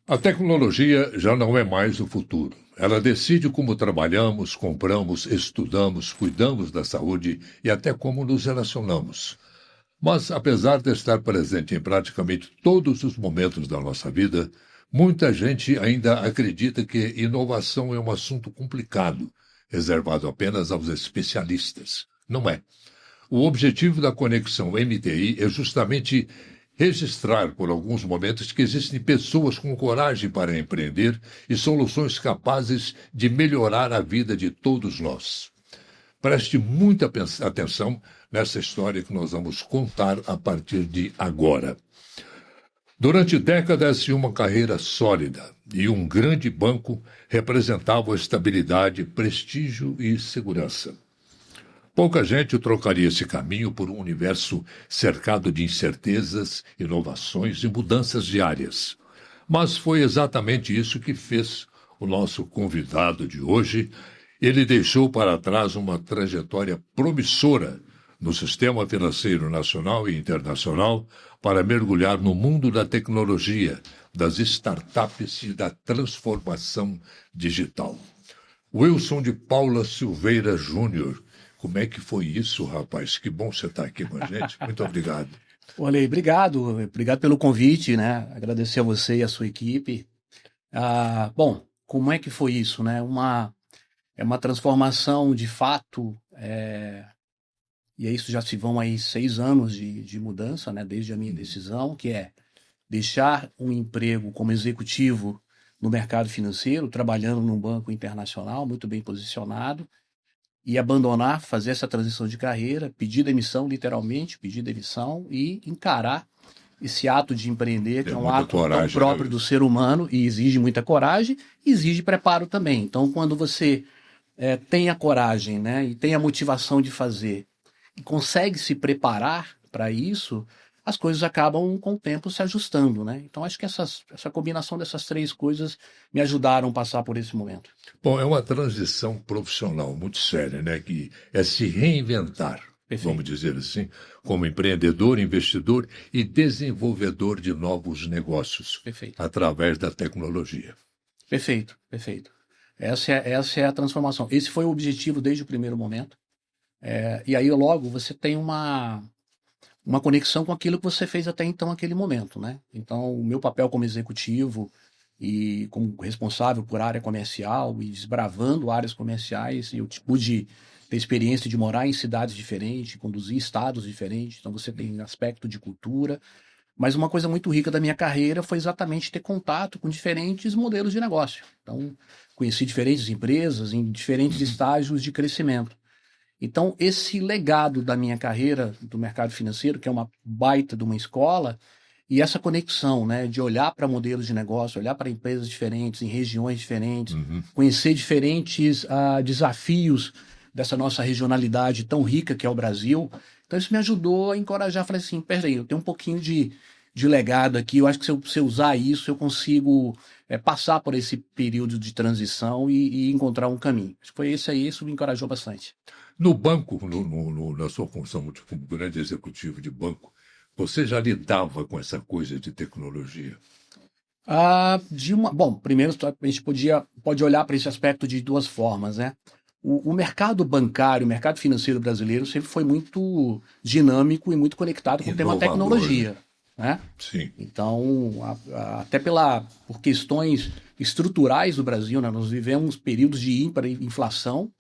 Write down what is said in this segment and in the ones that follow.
A tecnologia já não é mais o futuro. Ela decide como trabalhamos, compramos, estudamos, cuidamos da saúde e até como nos relacionamos. Mas, apesar de estar presente em praticamente todos os momentos da nossa vida, muita gente ainda acredita que inovação é um assunto complicado, reservado apenas aos especialistas. Não é. O objetivo da Conexão MTI é justamente registrar por alguns momentos que existem pessoas com coragem para empreender e soluções capazes de melhorar a vida de todos nós. Preste muita atenção nessa história que nós vamos contar a partir de agora. Durante décadas, uma carreira sólida e um grande banco representavam estabilidade, prestígio e segurança. Pouca gente trocaria esse caminho por um universo cercado de incertezas, inovações e mudanças diárias. Mas foi exatamente isso que fez o nosso convidado de hoje. Ele deixou para trás uma trajetória promissora no sistema financeiro nacional e internacional para mergulhar no mundo da tecnologia, das startups e da transformação digital. Wilson de Paula Silveira Júnior. Como é que foi isso, rapaz? Que bom você estar aqui com a gente. Muito obrigado. Olha, obrigado pelo convite, né? Agradecer a você e a sua equipe. Bom, como é que foi isso, né? É uma transformação de fato, e isso já se vão aí 6 anos de mudança, né? Desde a minha decisão, que é deixar um emprego como executivo no mercado financeiro, trabalhando num banco internacional, muito bem posicionado, e abandonar, fazer essa transição de carreira, pedir demissão, literalmente, pedir demissão e encarar esse ato de empreender, que é um ato tão próprio do ser humano e exige muita coragem e exige preparo também. Então, quando você tem a coragem, né, e tem a motivação de fazer e consegue se preparar para isso, as coisas acabam com o tempo se ajustando, né? Então acho que essa combinação dessas 3 coisas me ajudaram a passar por esse momento. Bom, é uma transição profissional muito séria, né? Que é se reinventar, perfeito, vamos dizer assim, como empreendedor, investidor e desenvolvedor de novos negócios, perfeito, através da tecnologia. Perfeito. Essa é a transformação. Esse foi o objetivo desde o primeiro momento. E aí logo você tem uma conexão com aquilo que você fez até então, naquele momento, né? Então, o meu papel como executivo e como responsável por área comercial e desbravando áreas comerciais, eu pude ter experiência de morar em cidades diferentes, conduzir estados diferentes, então você tem aspecto de cultura, mas uma coisa muito rica da minha carreira foi exatamente ter contato com diferentes modelos de negócio. Então, conheci diferentes empresas em diferentes estágios de crescimento. Então, esse legado da minha carreira do mercado financeiro, que é uma baita de uma escola, e essa conexão, né, de olhar para modelos de negócio, olhar para empresas diferentes, em regiões diferentes, conhecer diferentes desafios dessa nossa regionalidade tão rica que é o Brasil. Então, isso me ajudou a encorajar. Falei assim, peraí, eu tenho um pouquinho de legado aqui, eu acho que se eu usar isso, eu consigo passar por esse período de transição e encontrar um caminho. Acho que foi isso me encorajou bastante. No banco, na sua função como grande executivo de banco, você já lidava com essa coisa de tecnologia? Bom, primeiro a gente pode olhar para esse aspecto de 2 formas, né? O mercado bancário, o mercado financeiro brasileiro sempre foi muito dinâmico e muito conectado com o tema tecnologia, né? Sim. Então, até por questões estruturais do Brasil, né? Nós vivemos períodos de hiperinflação,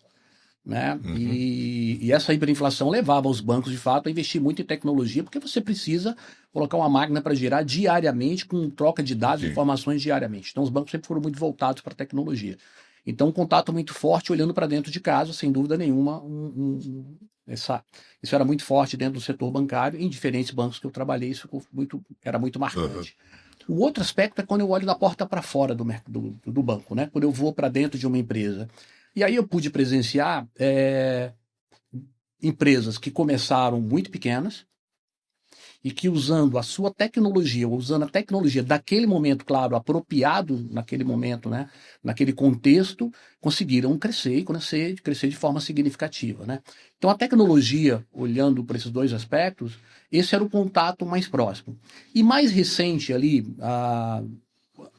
né? E essa hiperinflação levava os bancos, de fato, a investir muito em tecnologia, porque você precisa colocar uma máquina para girar diariamente, com troca de dados e informações diariamente. Então, os bancos sempre foram muito voltados para a tecnologia. Então, um contato muito forte, olhando para dentro de casa, sem dúvida nenhuma, isso era muito forte dentro do setor bancário. Em diferentes bancos que eu trabalhei, isso era muito marcante. O outro aspecto é quando eu olho da porta para fora do banco, né? Quando eu vou para dentro de uma empresa. E aí eu pude presenciar empresas que começaram muito pequenas e que usando a sua tecnologia, ou usando a tecnologia daquele momento, claro, apropriado naquele momento, né, naquele contexto, conseguiram crescer de forma significativa, né? Então a tecnologia, olhando para esses 2 aspectos, esse era o contato mais próximo. E mais recente ali,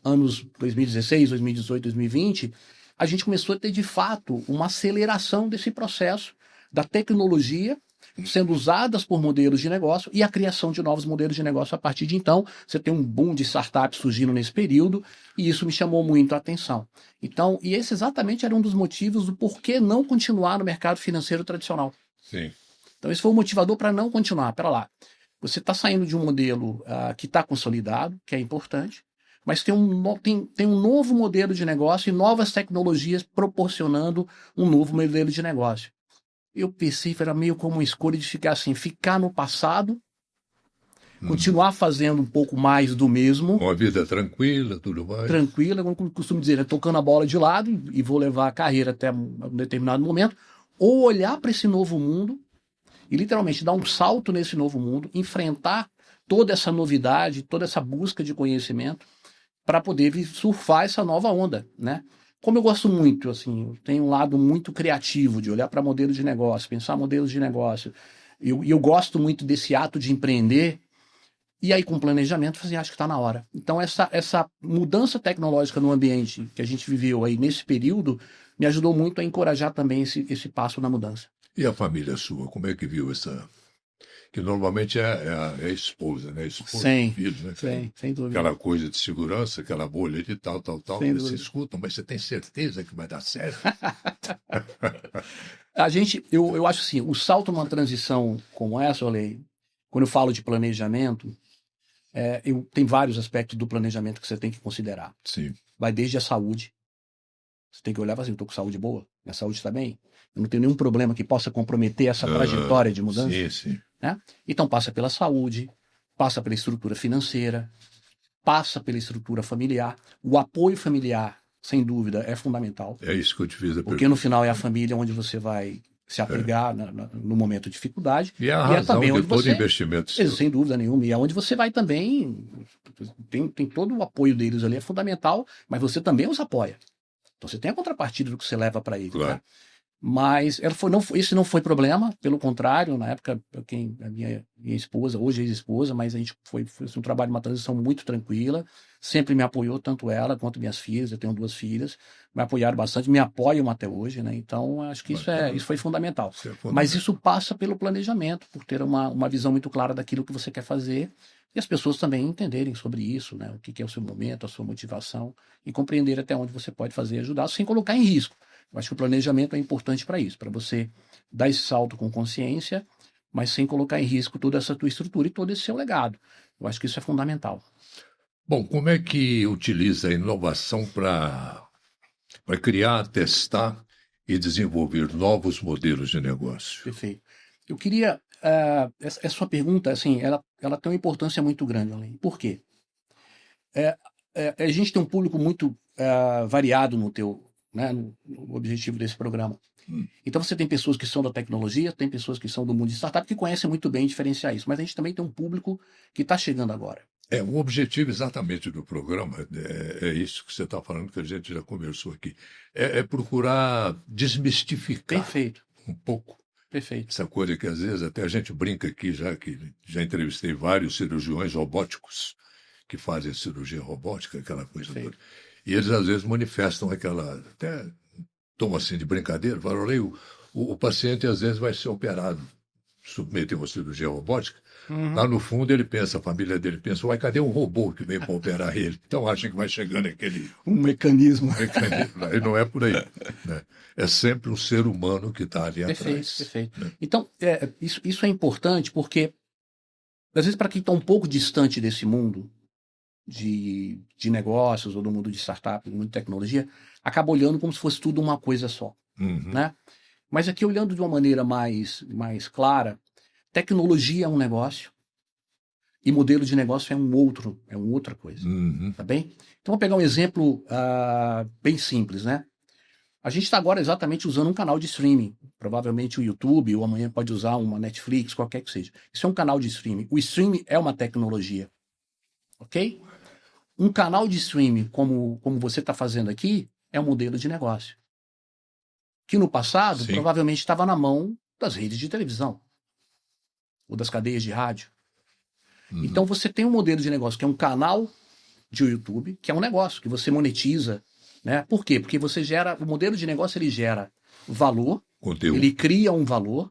anos 2016, 2018, 2020, a gente começou a ter, de fato, uma aceleração desse processo da tecnologia sendo usadas por modelos de negócio e a criação de novos modelos de negócio a partir de então. Você tem um boom de startups surgindo nesse período e isso me chamou muito a atenção. Então, e esse exatamente era um dos motivos do porquê não continuar no mercado financeiro tradicional. Sim. Então, esse foi o motivador para não continuar. Pera lá, você está saindo de um modelo que está consolidado, que é importante, mas tem um novo modelo de negócio e novas tecnologias proporcionando um novo modelo de negócio. Eu pensei que era meio como uma escolha de ficar assim, ficar no passado, continuar fazendo um pouco mais do mesmo. Uma vida tranquila, tudo mais. Tranquila, como costumo dizer, né? Tocando a bola de lado e vou levar a carreira até um determinado momento, ou olhar para esse novo mundo e literalmente dar um salto nesse novo mundo, enfrentar toda essa novidade, toda essa busca de conhecimento para poder surfar essa nova onda, né? Como eu gosto muito, assim, eu tenho um lado muito criativo de olhar para modelos de negócio, pensar modelos de negócio, e eu gosto muito desse ato de empreender, e aí com planejamento, acho que está na hora. Então essa mudança tecnológica no ambiente que a gente viveu aí nesse período me ajudou muito a encorajar também esse passo na mudança. E a família sua, como é que viu essa... Que normalmente é a esposa, né? Esposa, Sim, filho, né? sem dúvida. Aquela coisa de segurança, aquela bolha de tal, Sem eles se dúvida. escutam, mas você tem certeza que vai dar certo? Eu acho assim, o salto numa transição como essa, Olei, quando eu falo de planejamento, tem vários aspectos do planejamento que você tem que considerar. Sim. Vai desde a saúde. Você tem que olhar e falar assim, eu estou com saúde boa, minha saúde está bem, eu não tenho nenhum problema que possa comprometer essa trajetória de mudança. Sim, sim. Né? Então passa pela saúde, passa pela estrutura financeira, passa pela estrutura familiar. O apoio familiar, sem dúvida, é fundamental. É isso que eu te fiz a pergunta. Porque no final é a família onde você vai se apegar no momento de dificuldade. E é a razão também de onde todo você, investimento seu. sem dúvida nenhuma. E é onde você vai também. Tem todo o apoio deles ali, é fundamental, mas você também os apoia. Então você tem a contrapartida do que você leva para eles. Claro. Né? Mas esse não foi problema, pelo contrário, na época, a minha esposa, hoje ex-esposa, mas a gente foi um trabalho, uma transição muito tranquila, sempre me apoiou, tanto ela quanto minhas filhas, eu tenho 2 filhas, me apoiaram bastante, me apoiam até hoje, né? Então, acho que isso foi fundamental. Mas isso passa pelo planejamento, por ter uma visão muito clara daquilo que você quer fazer, e as pessoas também entenderem sobre isso, né? O que é o seu momento, a sua motivação, e compreender até onde você pode fazer e ajudar, sem colocar em risco. Eu acho que o planejamento é importante para isso, para você dar esse salto com consciência, mas sem colocar em risco toda essa tua estrutura e todo esse seu legado. Eu acho que isso é fundamental. Bom, como é que utiliza a inovação para criar, testar e desenvolver novos modelos de negócio? Perfeito. Eu queria... essa sua pergunta, assim, ela tem uma importância muito grande, Alain. Por quê? A gente tem um público muito variado no objetivo desse programa. Então você tem pessoas que são da tecnologia, tem pessoas que são do mundo de startup que conhecem muito bem diferenciar isso, mas a gente também tem um público que está chegando agora. O objetivo exatamente do programa é isso que você está falando, que a gente já conversou aqui, é procurar desmistificar Perfeito. um pouco. Perfeito. Essa coisa que às vezes até a gente brinca aqui, que já entrevistei vários cirurgiões robóticos que fazem cirurgia robótica, aquela coisa toda. E eles às vezes manifestam até tom assim de brincadeira, falam, o paciente às vezes vai ser operado, submeter uma cirurgia robótica, lá no fundo ele pensa, a família dele pensa, cadê um robô que vem para operar ele? Então acham que vai chegando aquele... Um mecanismo. E não é por aí. Né? É sempre um ser humano que está ali atrás. Perfeito. Né? Então, isso é importante porque, às vezes, para quem está um pouco distante desse mundo, de negócios ou do mundo de startup, do mundo de tecnologia, acaba olhando como se fosse tudo uma coisa só. Né? Mas aqui, olhando de uma maneira mais clara, tecnologia é um negócio e modelo de negócio é outra coisa. Tá bem? Então, vou pegar um exemplo bem simples, né? A gente está agora exatamente usando um canal de streaming, provavelmente o YouTube, ou amanhã pode usar uma Netflix, qualquer que seja. Isso é um canal de streaming. O streaming é uma tecnologia. Ok? Um canal de streaming, como você está fazendo aqui, é um modelo de negócio. Que no passado, Sim, provavelmente estava na mão das redes de televisão. Ou das cadeias de rádio. Então você tem um modelo de negócio que é um canal de YouTube, que é um negócio que você monetiza, né? Por quê? Porque você gera, o modelo de negócio ele gera valor, Conteúdo. ele cria um valor,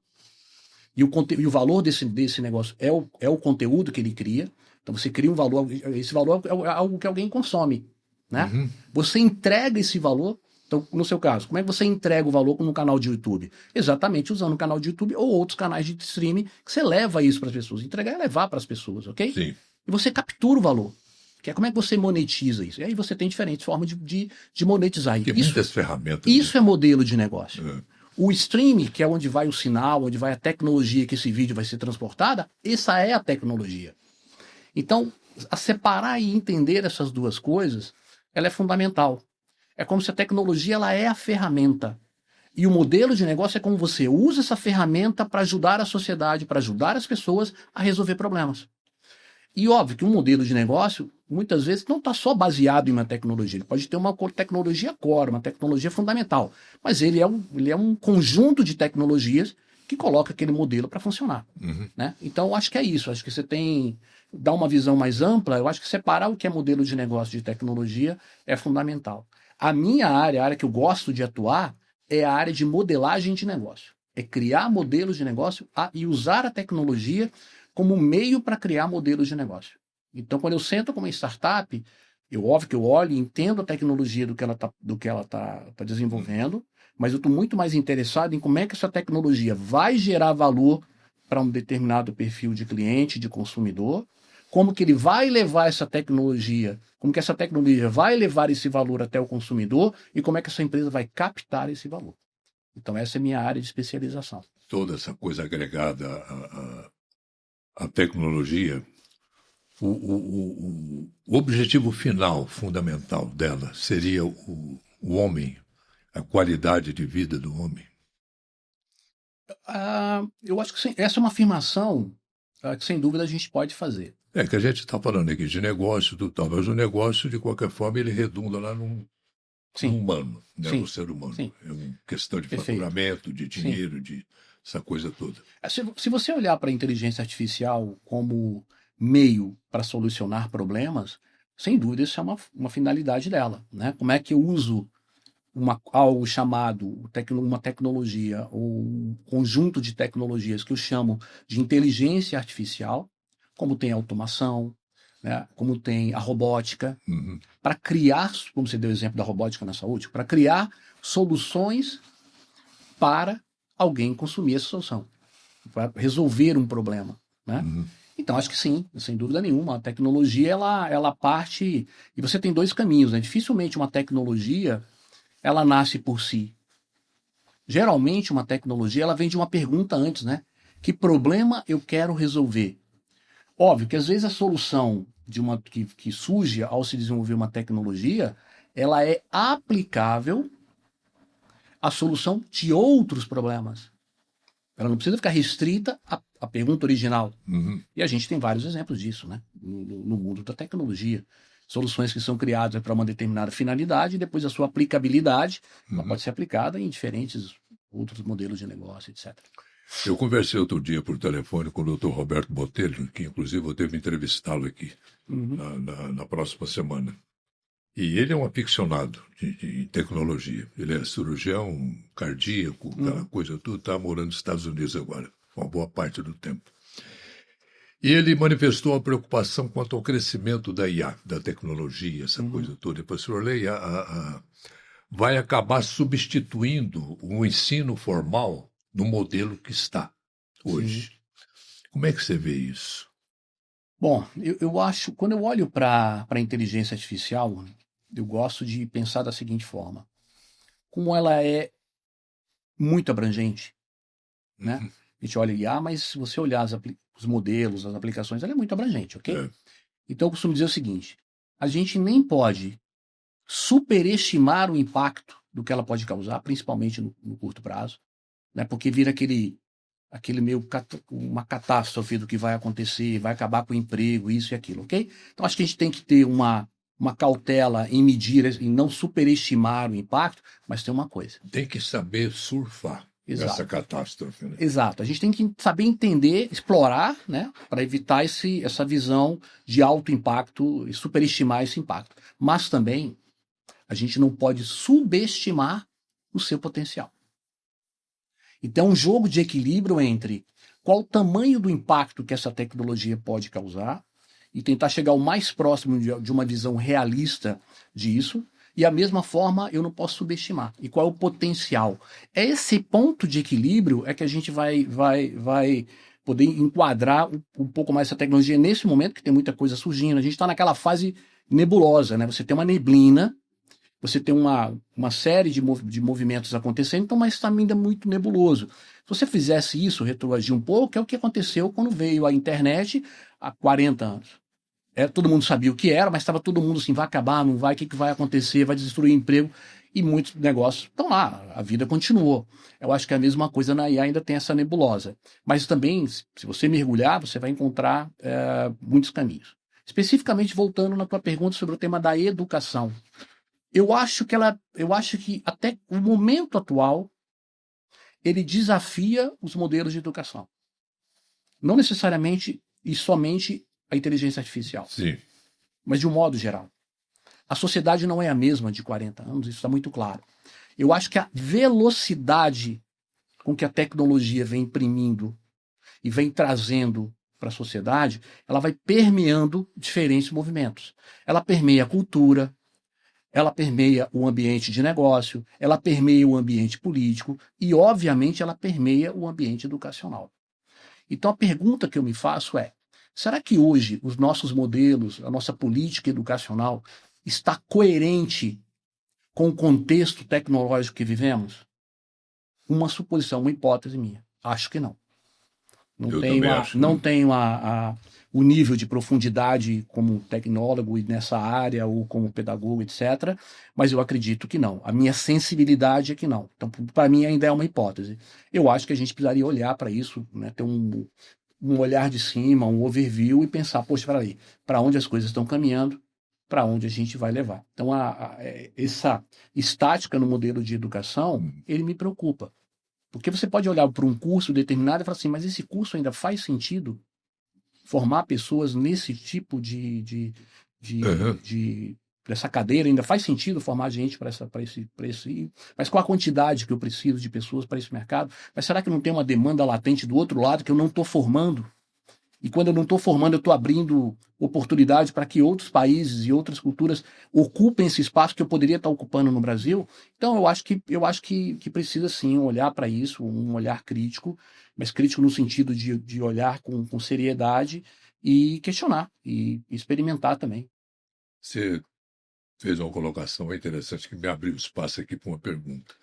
e o valor desse negócio é o conteúdo que ele cria. Então você cria um valor, esse valor é algo que alguém consome, né? Uhum. Você entrega esse valor. Então, no seu caso, como é que você entrega o valor no canal de YouTube? Exatamente usando o canal de YouTube ou outros canais de streaming que você leva isso para as pessoas. Entregar é levar para as pessoas, ok? Sim. E você captura o valor. Que é como é que você monetiza isso? E aí você tem diferentes formas de monetizar. Tem muitas ferramentas. Isso é modelo de negócio. É. O streaming, que é onde vai o sinal, onde vai a tecnologia que esse vídeo vai ser transportada, essa é a tecnologia. Então, a separar e entender essas duas coisas, ela é fundamental. É como se a tecnologia ela é a ferramenta. E o modelo de negócio é como você usa essa ferramenta para ajudar a sociedade, para ajudar as pessoas a resolver problemas. E óbvio que um modelo de negócio, muitas vezes, não está só baseado em uma tecnologia. Ele pode ter uma tecnologia core, uma tecnologia fundamental. Mas ele é um conjunto de tecnologias que coloca aquele modelo para funcionar. Uhum. Né? Então, eu acho que é isso. Acho que você tem... Dar uma visão mais ampla, eu acho que separar o que é modelo de negócio de tecnologia é fundamental. A minha área, a área que eu gosto de atuar, é a área de modelagem de negócio. É criar modelos de negócio e usar a tecnologia como meio para criar modelos de negócio. Então, quando eu sento com uma startup, óbvio que eu olho e entendo a tecnologia do que ela tá desenvolvendo, mas eu estou muito mais interessado em como é que essa tecnologia vai gerar valor para um determinado perfil de cliente, de consumidor, como que ele vai levar essa tecnologia, como que essa tecnologia vai levar esse valor até o consumidor e como é que essa empresa vai captar esse valor. Então, essa é a minha área de especialização. Toda essa coisa agregada à tecnologia, o objetivo final, fundamental dela, seria o homem, a qualidade de vida do homem. Eu acho que sim, essa é uma afirmação que, sem dúvida, a gente pode fazer. É que a gente está falando aqui de negócio e tal, mas o negócio, de qualquer forma, ele redunda lá no humano, né? Sim. No ser humano. Sim. É uma questão de Perfeito. faturamento, de dinheiro, de essa coisa toda. Se você olhar para a inteligência artificial como meio para solucionar problemas, sem dúvida isso é uma finalidade dela. Né? Como é que eu uso algo chamado uma tecnologia ou um conjunto de tecnologias que eu chamo de inteligência artificial, como tem a automação, né? Como tem a robótica, para criar, como você deu o exemplo da robótica na saúde, para criar soluções para alguém consumir essa solução, para resolver um problema. Né? Então, acho que sim, sem dúvida nenhuma. A tecnologia, ela parte... E você tem dois caminhos. Né? Dificilmente uma tecnologia ela nasce por si. Geralmente, uma tecnologia ela vem de uma pergunta antes, né? Que problema eu quero resolver? Óbvio que às vezes a solução que surge ao se desenvolver uma tecnologia, ela é aplicável à solução de outros problemas. Ela não precisa ficar restrita à pergunta original. E a gente tem vários exemplos disso, né? No mundo da tecnologia. Soluções que são criadas para uma determinada finalidade e depois a sua aplicabilidade ela pode ser aplicada em diferentes outros modelos de negócio, etc. Eu conversei outro dia por telefone com o Dr. Roberto Botelho, que inclusive eu devo entrevistá-lo aqui na próxima semana. E ele é um aficionado de tecnologia. Ele é cirurgião cardíaco, aquela coisa tudo, está morando nos Estados Unidos agora, uma boa parte do tempo. E ele manifestou uma preocupação quanto ao crescimento da IA, da tecnologia, essa coisa toda. E, professor Lei, vai acabar substituindo o ensino formal no modelo que está hoje. Como é que você vê isso? Bom, eu acho, quando eu olho para a inteligência artificial, eu gosto de pensar da seguinte forma. Como ela é muito abrangente, né? A gente olha IA, mas se você olhar os modelos, as aplicações, ela é muito abrangente, ok? Então eu costumo dizer o seguinte, a gente nem pode superestimar o impacto do que ela pode causar, principalmente no curto prazo, né? Porque vira aquele meio uma catástrofe do que vai acontecer, vai acabar com o emprego, isso e aquilo, ok? Então acho que a gente tem que ter uma cautela em medir, em não superestimar o impacto, mas tem uma coisa. Tem que saber surfar. essa catástrofe. Né? Exato. A gente tem que saber entender, explorar, né, para evitar essa visão de alto impacto e superestimar esse impacto. Mas também a gente não pode subestimar o seu potencial. Então, é um jogo de equilíbrio entre qual o tamanho do impacto que essa tecnologia pode causar e tentar chegar o mais próximo de uma visão realista disso. E a mesma forma, eu não posso subestimar. E qual é o potencial? É esse ponto de equilíbrio é que a gente vai poder enquadrar um pouco mais essa tecnologia nesse momento, que tem muita coisa surgindo. A gente está naquela fase nebulosa, né? Você tem uma neblina, você tem uma série de movimentos acontecendo, então, mas está ainda muito nebuloso. Se você fizesse isso, retroagir um pouco, é o que aconteceu quando veio a internet há 40 anos. Todo mundo sabia o que era, mas estava todo mundo assim, vai acabar, não vai, o que vai acontecer, vai destruir emprego, e muitos negócios estão lá, a vida continuou. Eu acho que é a mesma coisa na IA, ainda tem essa nebulosa. Mas também, se você mergulhar, você vai encontrar muitos caminhos. Especificamente, voltando na tua pergunta sobre o tema da educação. Eu acho que até o momento atual, ele desafia os modelos de educação. Não necessariamente e somente a inteligência artificial. Sim. Mas de um modo geral. A sociedade não é a mesma de 40 anos, isso está muito claro. Eu acho que a velocidade com que a tecnologia vem imprimindo e vem trazendo para a sociedade, ela vai permeando diferentes movimentos. Ela permeia a cultura, ela permeia o ambiente de negócio, ela permeia o ambiente político e, obviamente, ela permeia o ambiente educacional. Então, a pergunta que eu me faço é: será que hoje os nossos modelos, a nossa política educacional está coerente com o contexto tecnológico que vivemos? Uma suposição, uma hipótese minha. Acho que não. Não tenho o nível de profundidade como tecnólogo nessa área ou como pedagogo, etc. Mas eu acredito que não. A minha sensibilidade é que não. Então, para mim, ainda é uma hipótese. Eu acho que a gente precisaria olhar para isso, né, ter um olhar de cima, um overview e pensar, poxa, peraí, para onde as coisas estão caminhando, para onde a gente vai levar. Então, essa estática no modelo de educação, ele me preocupa. Porque você pode olhar para um curso determinado e falar assim, mas esse curso ainda faz sentido formar pessoas nesse tipo dessa cadeira? Ainda faz sentido formar gente para esse... Mas qual a quantidade que eu preciso de pessoas para esse mercado? Mas será que não tem uma demanda latente do outro lado que eu não estou formando? E quando eu não estou formando, eu estou abrindo oportunidade para que outros países e outras culturas ocupem esse espaço que eu poderia estar ocupando no Brasil. Então, eu acho que precisa sim olhar para isso, um olhar crítico, mas crítico no sentido de olhar com seriedade e questionar e experimentar também. Você fez uma colocação interessante que me abriu espaço aqui para uma pergunta.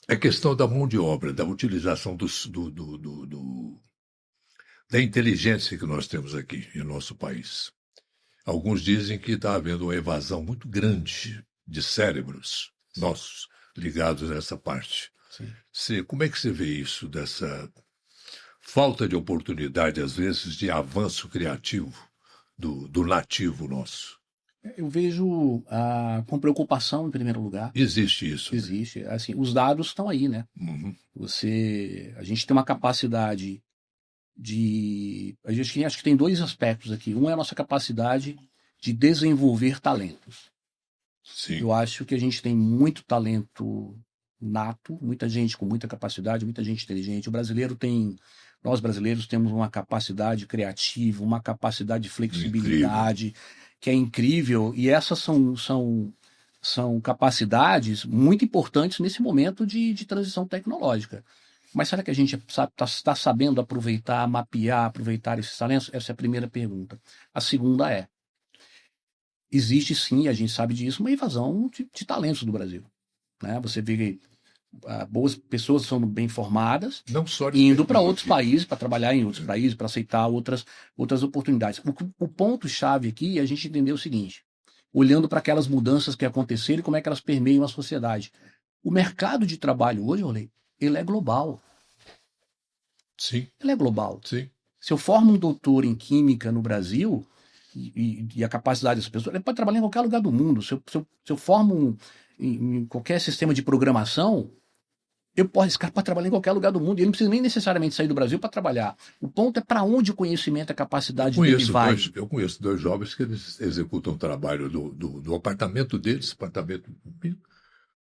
A questão da mão de obra, da utilização da inteligência que nós temos aqui em nosso país. Alguns dizem que está havendo uma evasão muito grande de cérebros nossos ligados a essa parte. Como é que você vê isso, dessa falta de oportunidade, às vezes, de avanço criativo do nativo nosso? Eu vejo com preocupação, em primeiro lugar. Existe isso. Existe. Né? Assim, os dados estão aí, né? Uhum. A gente tem uma capacidade acho que tem dois aspectos aqui. Um é a nossa capacidade de desenvolver talentos. Sim. Eu acho que a gente tem muito talento nato, muita gente com muita capacidade, muita gente inteligente. Nós brasileiros temos uma capacidade criativa, uma capacidade de flexibilidade que é incrível, e essas são capacidades muito importantes nesse momento de transição tecnológica. Mas será que a gente está sabendo aproveitar, mapear, aproveitar esses talentos? Essa é a primeira pergunta. A segunda existe sim, a gente sabe disso, uma invasão de talentos do Brasil. Né? Você vê que boas pessoas são bem formadas, não só indo para outros países, para trabalhar em outros países, para aceitar outras oportunidades. O ponto-chave aqui é a gente entender o seguinte, olhando para aquelas mudanças que aconteceram e como é que elas permeiam a sociedade. O mercado de trabalho hoje, Rolê, ele é global. Sim. Ele é global. Sim. Se eu formo um doutor em química no Brasil, e a capacidade dessa pessoa, ele pode trabalhar em qualquer lugar do mundo. Se eu formo em qualquer sistema de programação, esse cara pode trabalhar em qualquer lugar do mundo, e ele não precisa nem necessariamente sair do Brasil para trabalhar. O ponto é para onde o conhecimento e a capacidade dele vai. Eu conheço 2 jovens que eles executam o trabalho do apartamento deles, apartamento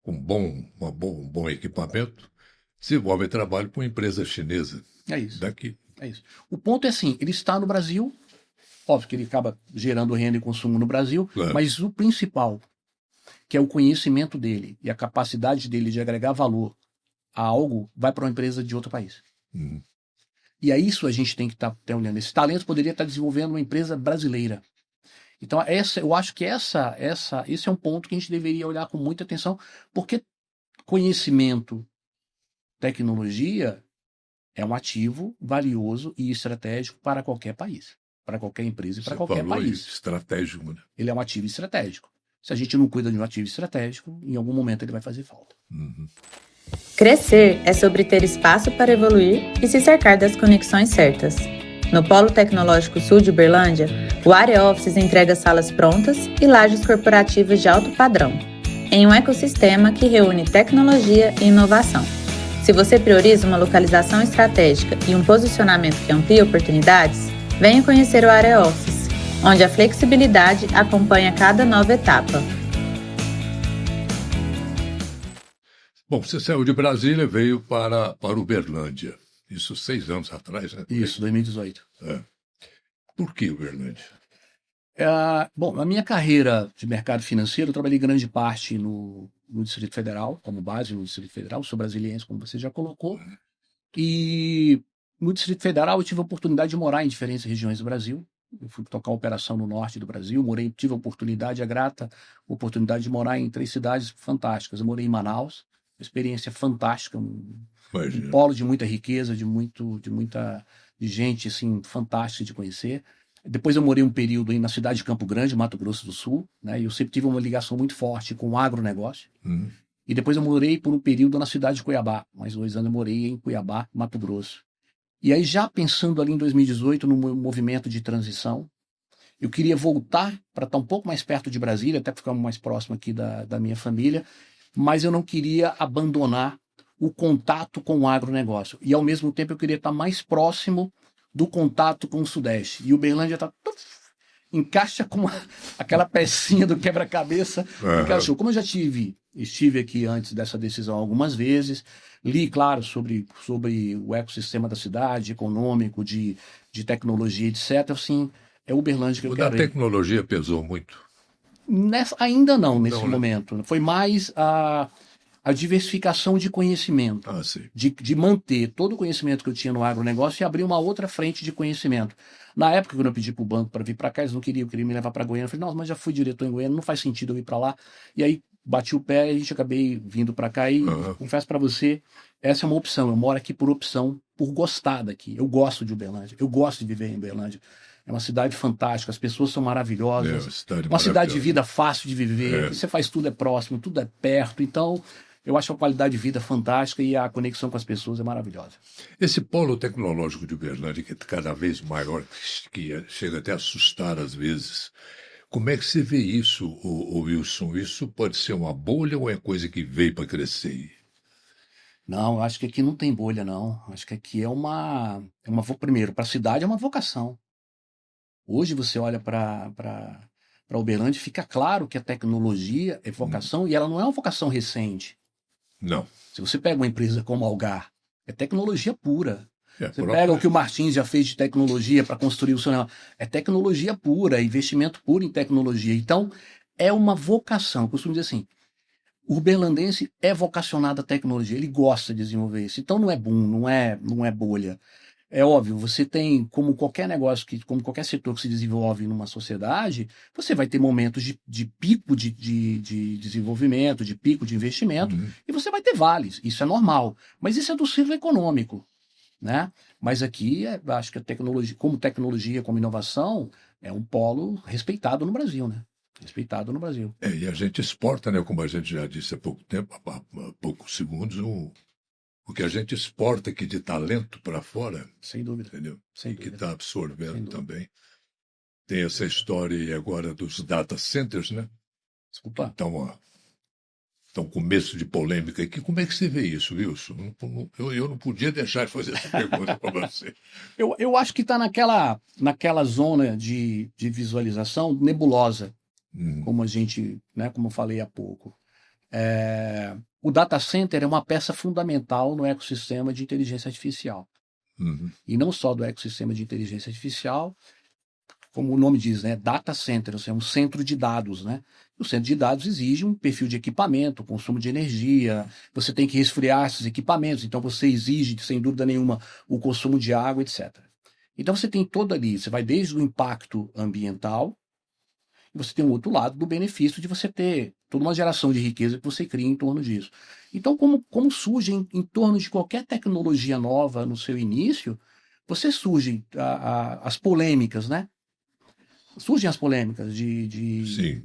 com um bom equipamento, desenvolvem trabalho com uma empresa chinesa É isso. daqui. É isso. O ponto é assim, ele está no Brasil, óbvio que ele acaba gerando renda e consumo no Brasil, Claro. mas o principal, que é o conhecimento dele e a capacidade dele de agregar valor a algo, vai para uma empresa de outro país. Uhum. E é isso a gente tem que estar olhando. Esse talento poderia estar desenvolvendo uma empresa brasileira. Então, eu acho que esse é um ponto que a gente deveria olhar com muita atenção, porque conhecimento, tecnologia é um ativo valioso e estratégico para qualquer país, para qualquer empresa e para qualquer país. Estratégico, né? Ele é um ativo estratégico. Se a gente não cuida de um ativo estratégico, em algum momento ele vai fazer falta. Uhum. Crescer é sobre ter espaço para evoluir e se cercar das conexões certas. No Polo Tecnológico Sul de Uberlândia, o Area Offices entrega salas prontas e lajes corporativas de alto padrão, em um ecossistema que reúne tecnologia e inovação. Se você prioriza uma localização estratégica e um posicionamento que amplia oportunidades, venha conhecer o Area Offices, onde a flexibilidade acompanha cada nova etapa. Bom, você saiu de Brasília e veio para Uberlândia. Isso 6 anos atrás, né? Isso, 2018. Por que Uberlândia? Bom, a minha carreira de mercado financeiro, eu trabalhei grande parte no Distrito Federal, como base no Distrito Federal, sou brasiliense, como você já colocou. E no Distrito Federal eu tive a oportunidade de morar em diferentes regiões do Brasil. Eu fui tocar operação no norte do Brasil, tive a oportunidade, a grata oportunidade de morar em 3 cidades fantásticas. Eu morei em Manaus, uma experiência fantástica, um polo de muita riqueza, de gente assim, fantástica de conhecer. Depois eu morei um período aí na cidade de Campo Grande, Mato Grosso do Sul, né? E eu sempre tive uma ligação muito forte com o agronegócio. Uhum. E depois eu morei por um período na cidade de Cuiabá. Mais 2 anos eu morei em Cuiabá, Mato Grosso. E aí já pensando ali em 2018 no movimento de transição, eu queria voltar para estar um pouco mais perto de Brasília, até ficar mais próximo aqui da minha família, mas eu não queria abandonar o contato com o agronegócio. E ao mesmo tempo eu queria estar mais próximo do contato com o Sudeste. E Uberlândia encaixa com aquela pecinha do quebra-cabeça. Encaixou. Como eu já estive aqui antes dessa decisão algumas vezes, li, claro, sobre o ecossistema da cidade, econômico, de tecnologia, etc. Assim, é Uberlândia que eu quero ir. A tecnologia pesou muito? Ainda não, nesse momento. Foi mais a diversificação de conhecimento, de manter todo o conhecimento que eu tinha no agronegócio e abrir uma outra frente de conhecimento. Na época, quando eu pedi para o banco para vir para cá, eles não queriam me levar para Goiânia. Eu falei, não, mas já fui diretor em Goiânia, não faz sentido eu ir para lá. E aí, bati o pé e a gente acabei vindo para cá e confesso para você, essa é uma opção. Eu moro aqui por opção, por gostar daqui. Eu gosto de Uberlândia, eu gosto de viver em Uberlândia. É uma cidade fantástica, as pessoas são maravilhosas. Uma cidade de vida fácil de viver, você faz tudo é próximo, tudo é perto. Então, eu acho a qualidade de vida fantástica e a conexão com as pessoas é maravilhosa. Esse polo tecnológico de Uberlândia, que é cada vez maior, que chega até a assustar às vezes, como é que você vê isso, Wilson? Isso pode ser uma bolha ou é coisa que veio para crescer? Não, acho que aqui não tem bolha, não. Acho que aqui primeiro, para a cidade é uma vocação. Hoje você olha para Uberlândia e fica claro que a tecnologia é vocação e ela não é uma vocação recente. Não. Se você pega uma empresa como a Algar, é tecnologia pura. Você pega o que o Martins já fez de tecnologia para construir o seu negócio. É tecnologia pura, investimento puro em tecnologia. Então, é uma vocação. Eu costumo dizer assim, o uberlandense é vocacionado à tecnologia, ele gosta de desenvolver isso. Então, não é boom, não é bolha. É óbvio, você tem, como qualquer negócio, como qualquer setor que se desenvolve numa sociedade, você vai ter momentos de pico de desenvolvimento, de pico de investimento, e você vai ter vales, isso é normal. Mas isso é do ciclo econômico, né? Mas aqui, acho que a tecnologia, como inovação, é um polo respeitado no Brasil, né? Respeitado no Brasil. E a gente exporta, né? Como a gente já disse há pouco tempo, há poucos segundos, o que a gente exporta aqui de talento para fora. Sem dúvida. Entendeu? Sem dúvida. Que está absorvendo também. Tem essa história aí agora dos data centers, né? Desculpa. Então, começo de polêmica aqui. Como é que você vê isso, Wilson? Eu não podia deixar de fazer essa pergunta para você. Eu acho que está naquela zona de visualização nebulosa, como a gente, né, como eu falei há pouco. O data center é uma peça fundamental no ecossistema de inteligência artificial. E não só do ecossistema de inteligência artificial, como o nome diz, né, data center, ou seja, um centro de dados, né? O centro de dados exige um perfil de equipamento, consumo de energia, você tem que resfriar esses equipamentos, então você exige, sem dúvida nenhuma, o consumo de água, etc. Então você tem todo ali, você vai desde o impacto ambiental, e você tem um outro lado do benefício de você ter toda uma geração de riqueza que você cria em torno disso. Então, como surge em torno de qualquer tecnologia nova no seu início, surgem as polêmicas, né? Surgem as polêmicas e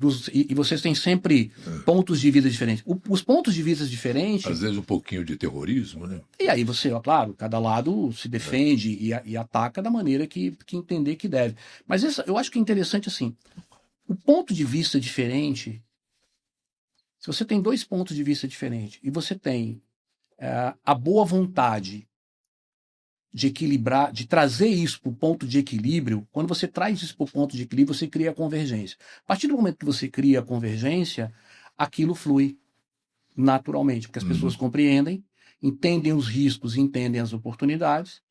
vocês têm sempre pontos de vista diferentes. Os pontos de vista diferentes... Às vezes um pouquinho de terrorismo, né? E aí você, ó, claro, cada lado se defende e ataca da maneira que entender que deve. Mas eu acho que é interessante assim, o ponto de vista diferente, se você tem dois pontos de vista diferentes e você tem a boa vontade de equilibrar, de trazer isso para o ponto de equilíbrio, quando você traz isso para o ponto de equilíbrio, você cria a convergência. A partir do momento que você cria a convergência, aquilo flui naturalmente, porque as pessoas compreendem, entendem os riscos, entendem as oportunidades,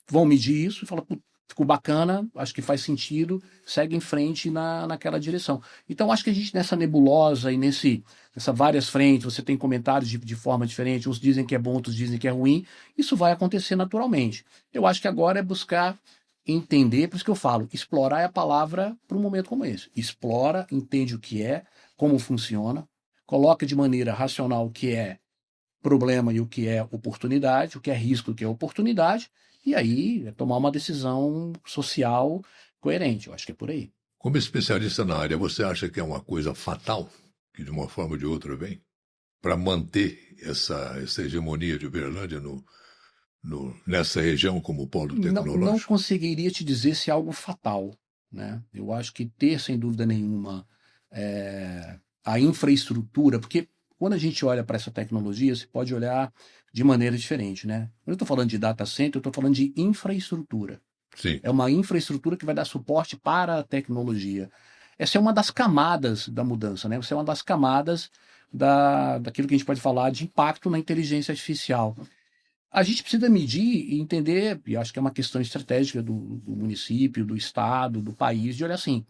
vão medir isso e falam, ficou bacana, acho que faz sentido, segue em frente naquela direção. Então, acho que a gente nessa nebulosa e nessa várias frentes, você tem comentários de forma diferente, uns dizem que é bom, outros dizem que é ruim, isso vai acontecer naturalmente. Eu acho que agora é buscar entender, por isso que eu falo, explorar é a palavra para um momento como esse. Explora, entende o que é, como funciona, coloca de maneira racional o que é problema e o que é oportunidade, o que é risco e o que é oportunidade, e aí tomar uma decisão social coerente. Eu acho que é por aí. Como especialista na área, você acha que é uma coisa fatal, que de uma forma ou de outra vem, para manter essa hegemonia de Uberlândia nessa região como polo tecnológico? Não conseguiria te dizer se é algo fatal, né? Eu acho que ter, sem dúvida nenhuma, a infraestrutura, porque quando a gente olha para essa tecnologia, você pode olhar de maneira diferente, né? Quando eu estou falando de data center, eu estou falando de infraestrutura. Sim. É uma infraestrutura que vai dar suporte para a tecnologia. Essa é uma das camadas da mudança, né? Essa é uma das camadas daquilo que a gente pode falar de impacto na inteligência artificial. A gente precisa medir e entender, e acho que é uma questão estratégica do município, do estado, do país, de olhar assim,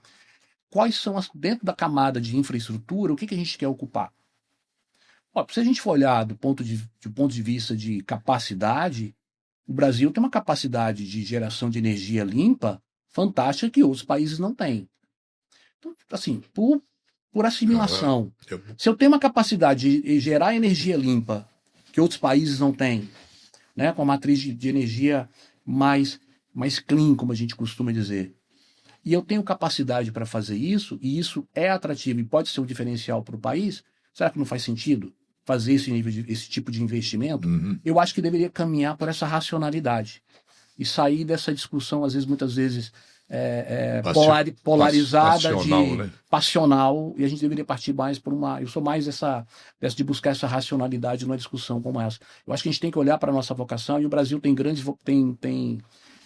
quais são dentro da camada de infraestrutura, o que a gente quer ocupar? Se a gente for olhar do ponto de vista de capacidade, o Brasil tem uma capacidade de geração de energia limpa fantástica que outros países não têm. Então, assim, por assimilação, se eu tenho uma capacidade de gerar energia limpa que outros países não têm, né, com a matriz de energia mais clean, como a gente costuma dizer, e eu tenho capacidade para fazer isso, e isso é atrativo e pode ser um diferencial para o país, será que não faz sentido fazer esse tipo de investimento? Eu acho que deveria caminhar por essa racionalidade e sair dessa discussão, muitas vezes, polarizada, passional, e a gente deveria partir mais por eu sou mais dessa de buscar essa racionalidade numa discussão como essa. Eu acho que a gente tem que olhar para a nossa vocação, e o Brasil tem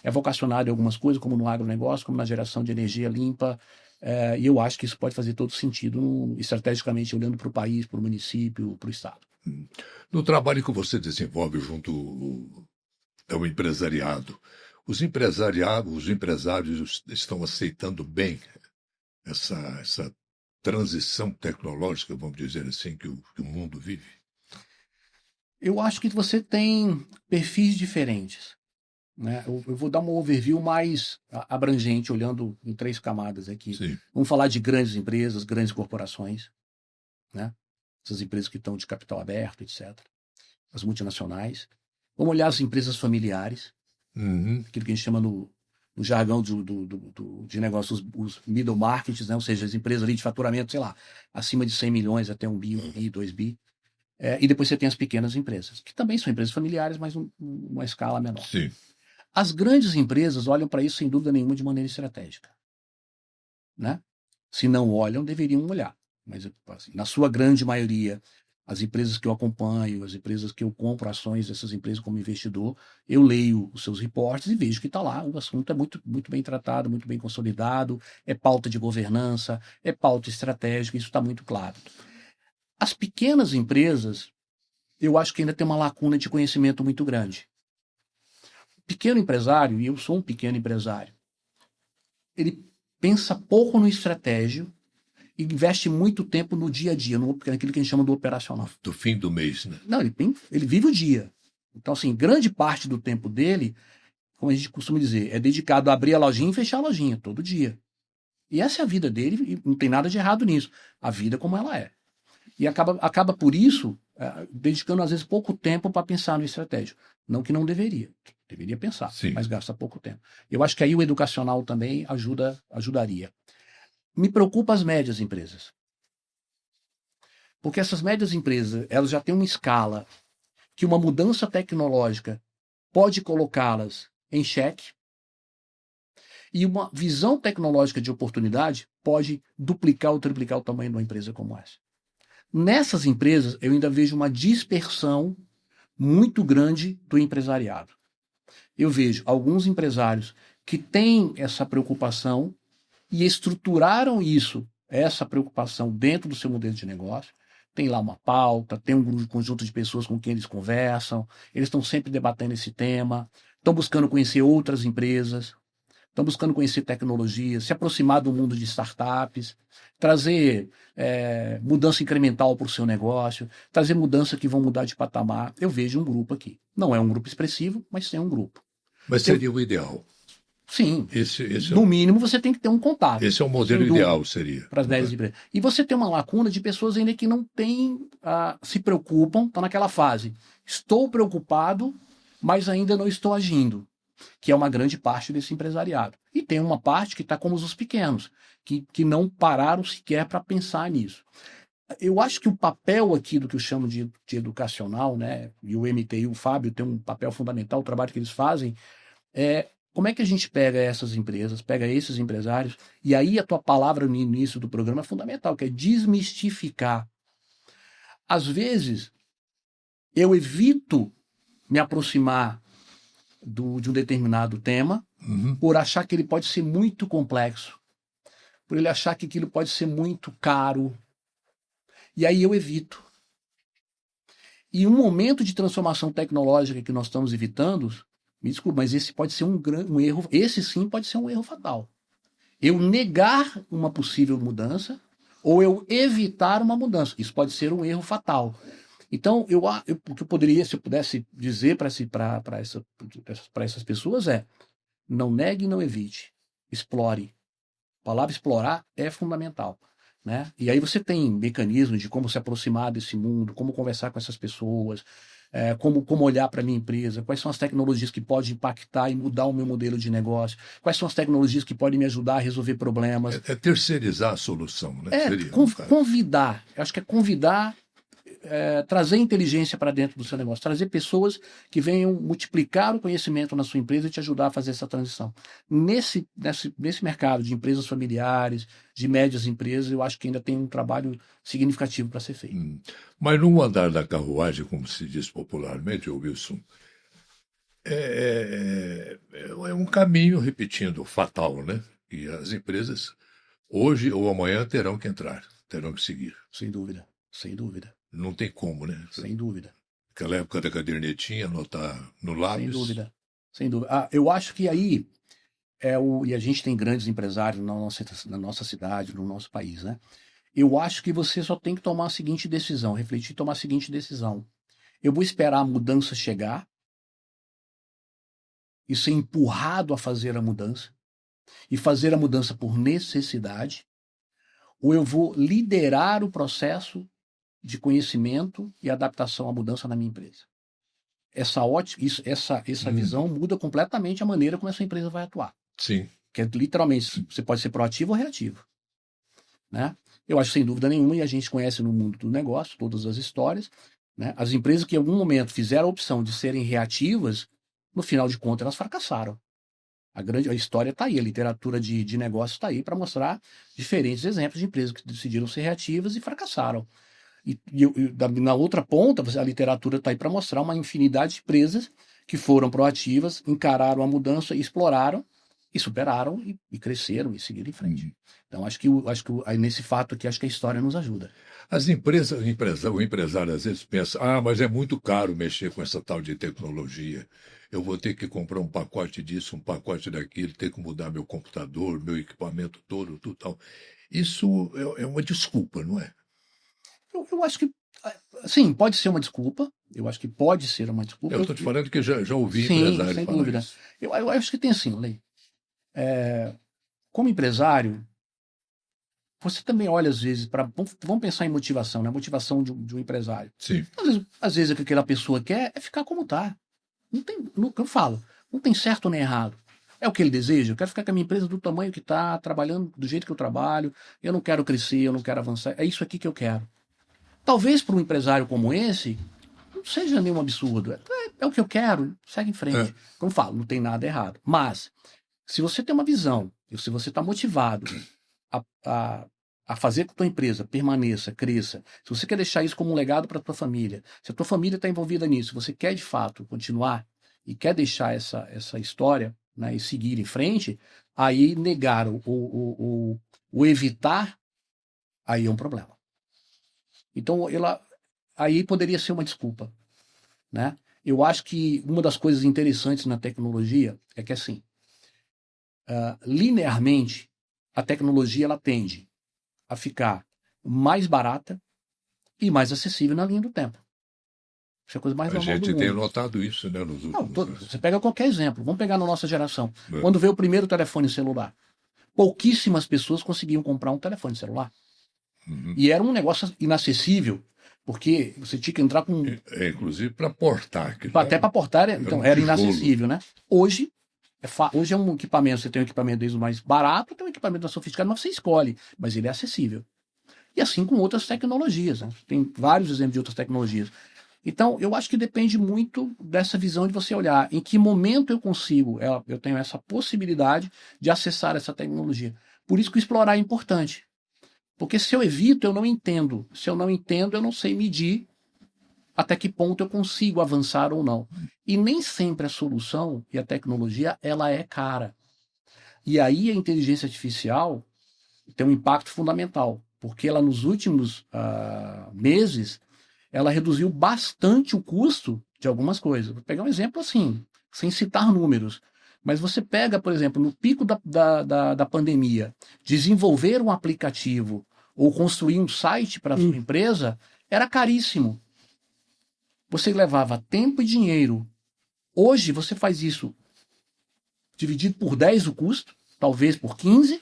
é vocacionado em algumas coisas, como no agronegócio, como na geração de energia limpa, e eu acho que isso pode fazer todo sentido, estrategicamente, olhando para o país, para o município, para o estado. No trabalho que você desenvolve junto ao empresariado, os empresários estão aceitando bem essa transição tecnológica, vamos dizer assim, que o mundo vive? Eu acho que você tem perfis diferentes, né? Eu vou dar uma overview mais abrangente, olhando em 3 camadas aqui. Sim. Vamos falar de grandes empresas, grandes corporações, né? Essas empresas que estão de capital aberto, etc. As multinacionais. Vamos olhar as empresas familiares, aquilo que a gente chama no jargão de negócios, os middle markets, né? Ou seja, as empresas ali de faturamento, sei lá, acima de 100 milhões até 1 bi, 1 bi, 2 bi. E depois você tem as pequenas empresas, que também são empresas familiares, mas uma escala menor. Sim. As grandes empresas olham para isso, sem dúvida nenhuma, de maneira estratégica. né? Se não olham, deveriam olhar. Mas, assim, na sua grande maioria, as empresas que eu acompanho, as empresas que eu compro ações dessas empresas como investidor, eu leio os seus reportes e vejo que está lá. O assunto é muito, muito bem tratado, muito bem consolidado, é pauta de governança, é pauta estratégica, isso está muito claro. As pequenas empresas, eu acho que ainda tem uma lacuna de conhecimento muito grande. O pequeno empresário, e eu sou um pequeno empresário, ele pensa pouco no estratégico e investe muito tempo no dia a dia, naquilo que a gente chama do operacional. Do fim do mês, né? Não, ele vive o dia. Então, assim, grande parte do tempo dele, como a gente costuma dizer, é dedicado a abrir a lojinha e fechar a lojinha, todo dia. E essa é a vida dele, e não tem nada de errado nisso. A vida como ela é. E acaba por isso, dedicando às vezes pouco tempo para pensar no estratégico. Não que não deveria. Deveria pensar, Sim. mas gasta pouco tempo. Eu acho que aí o educacional também ajudaria. Me preocupa as médias empresas. Porque essas médias empresas, elas já têm uma escala que uma mudança tecnológica pode colocá-las em xeque, e uma visão tecnológica de oportunidade pode duplicar ou triplicar o tamanho de uma empresa como essa. Nessas empresas, eu ainda vejo uma dispersão muito grande do empresariado. Eu vejo alguns empresários que têm essa preocupação e estruturaram essa preocupação dentro do seu modelo de negócio. Tem lá uma pauta, tem um conjunto de pessoas com quem eles conversam, eles estão sempre debatendo esse tema, estão buscando conhecer outras empresas, estão buscando conhecer tecnologias, se aproximar do mundo de startups, trazer mudança incremental para o seu negócio, trazer mudança que vão mudar de patamar. Eu vejo um grupo aqui. Não é um grupo expressivo, mas tem um grupo. Mas seria o ideal. Sim. Esse no mínimo, você tem que ter um contato. Esse é o modelo ideal, seria. Para as 10 empresas. E você tem uma lacuna de pessoas ainda que não têm, se preocupam, estão naquela fase. Estou preocupado, mas ainda não estou agindo, que é uma grande parte desse empresariado. E tem uma parte que está como os pequenos, que não pararam sequer para pensar nisso. Eu acho que o papel aqui do que eu chamo de educacional, né, e o MTI e o Fábio tem um papel fundamental, o trabalho que eles fazem, como é que a gente pega essas empresas, pega esses empresários, e aí a tua palavra no início do programa é fundamental, que é desmistificar. Às vezes, eu evito me aproximar de um determinado tema, por achar que ele pode ser muito complexo, por ele achar que aquilo pode ser muito caro, e aí eu evito. E um momento de transformação tecnológica que nós estamos evitando, me desculpe, mas esse pode ser um erro, esse sim pode ser um erro fatal. Eu negar uma possível mudança ou eu evitar uma mudança. Isso pode ser um erro fatal. Então, o que eu poderia, se eu pudesse dizer para essas pessoas não negue, não evite, explore. A palavra explorar é fundamental. Né? E aí você tem mecanismos de como se aproximar desse mundo, como conversar com essas pessoas, como olhar para a minha empresa, quais são as tecnologias que podem impactar e mudar o meu modelo de negócio, quais são as tecnologias que podem me ajudar a resolver problemas. É terceirizar a solução, né? Seria, convidar. Eu acho que é convidar, trazer inteligência para dentro do seu negócio, trazer pessoas que venham multiplicar o conhecimento na sua empresa e te ajudar a fazer essa transição. Nesse mercado de empresas familiares, de médias empresas, eu acho que ainda tem um trabalho significativo para ser feito. Mas no andar da carruagem, como se diz popularmente, Wilson, é um caminho, repetindo, fatal, né? E as empresas, hoje ou amanhã, terão que entrar, terão que seguir. Sem dúvida, sem dúvida. Não tem como, né? Sem dúvida. Aquela época da cadernetinha, anotar no lápis. Sem dúvida, sem dúvida. Eu acho que aí, e a gente tem grandes empresários na nossa cidade, no nosso país, né? Eu acho que você só tem que tomar a seguinte decisão, refletir e tomar a seguinte decisão. Eu vou esperar a mudança chegar e ser empurrado a fazer a mudança, e fazer a mudança por necessidade, ou eu vou liderar o processo de conhecimento e adaptação à mudança na minha empresa. Essa visão muda completamente a maneira como essa empresa vai atuar. Sim. Que literalmente, você pode ser proativo ou reativo. Né? Eu acho sem dúvida nenhuma, e a gente conhece no mundo do negócio, todas as histórias, né? As empresas que em algum momento fizeram a opção de serem reativas, no final de contas elas fracassaram. A história está aí, a literatura de negócio está aí para mostrar diferentes exemplos de empresas que decidiram ser reativas e fracassaram. Na outra ponta, a literatura está aí para mostrar uma infinidade de empresas que foram proativas, encararam a mudança, exploraram e superaram e cresceram e seguiram em frente. Então, acho que nesse fato aqui, acho que a história nos ajuda. As empresas, o empresário às vezes pensa, mas é muito caro mexer com essa tal de tecnologia. Eu vou ter que comprar um pacote disso, um pacote daquilo, ter que mudar meu computador, meu equipamento todo, tudo tal. Isso é uma desculpa, não é? Eu acho que, sim, pode ser uma desculpa. Eu acho que pode ser uma desculpa. Eu estou te falando que já ouvi sim, empresários sem falar dúvida. isso. Eu acho que tem assim, Lei. Como empresário, você também olha às vezes para. Vamos pensar em motivação, né? Motivação de um empresário. Sim. Às vezes o que aquela pessoa quer é ficar como está. Eu falo, não tem certo nem errado. É o que ele deseja. Eu quero ficar com a minha empresa do tamanho que está, trabalhando do jeito que eu trabalho. Eu não quero crescer, eu não quero avançar. É isso aqui que eu quero. Talvez para um empresário como esse, não seja nenhum absurdo. É o que eu quero, segue em frente. Como eu falo, não tem nada errado. Mas, se você tem uma visão, e se você está motivado a fazer com que a tua empresa permaneça, cresça, se você quer deixar isso como um legado para a tua família, se a tua família está envolvida nisso, você quer de fato continuar e quer deixar essa história, né, e seguir em frente, aí negar o evitar, aí é um problema. Então, aí poderia ser uma desculpa, né? Eu acho que uma das coisas interessantes na tecnologia é que, assim, linearmente, a tecnologia ela tende a ficar mais barata e mais acessível na linha do tempo. Isso é a coisa mais normal do mundo. A gente tem notado isso, né, nos últimos anos. Você pega qualquer exemplo. Vamos pegar na nossa geração. Quando veio o primeiro telefone celular, pouquíssimas pessoas conseguiam comprar um telefone celular. E era um negócio inacessível, porque você tinha que entrar com... inclusive para portar. Até para portar, então, era inacessível, né? Hoje é um equipamento, você tem um equipamento desde o mais barato, tem um equipamento mais sofisticado, mas você escolhe, mas ele é acessível. E assim com outras tecnologias, né? Tem vários exemplos de outras tecnologias. Então, eu acho que depende muito dessa visão de você olhar em que momento eu tenho essa possibilidade de acessar essa tecnologia. Por isso que explorar é importante. Porque se eu evito, eu não entendo. Se eu não entendo, eu não sei medir até que ponto eu consigo avançar ou não. E nem sempre a solução e a tecnologia, ela é cara. E aí a inteligência artificial tem um impacto fundamental, porque ela nos últimos meses, ela reduziu bastante o custo de algumas coisas. Vou pegar um exemplo assim, sem citar números. Mas você pega, por exemplo, no pico da pandemia, desenvolver um aplicativo ou construir um site para a sua empresa era caríssimo. Você levava tempo e dinheiro. Hoje você faz isso dividido por 10 o custo, talvez por 15,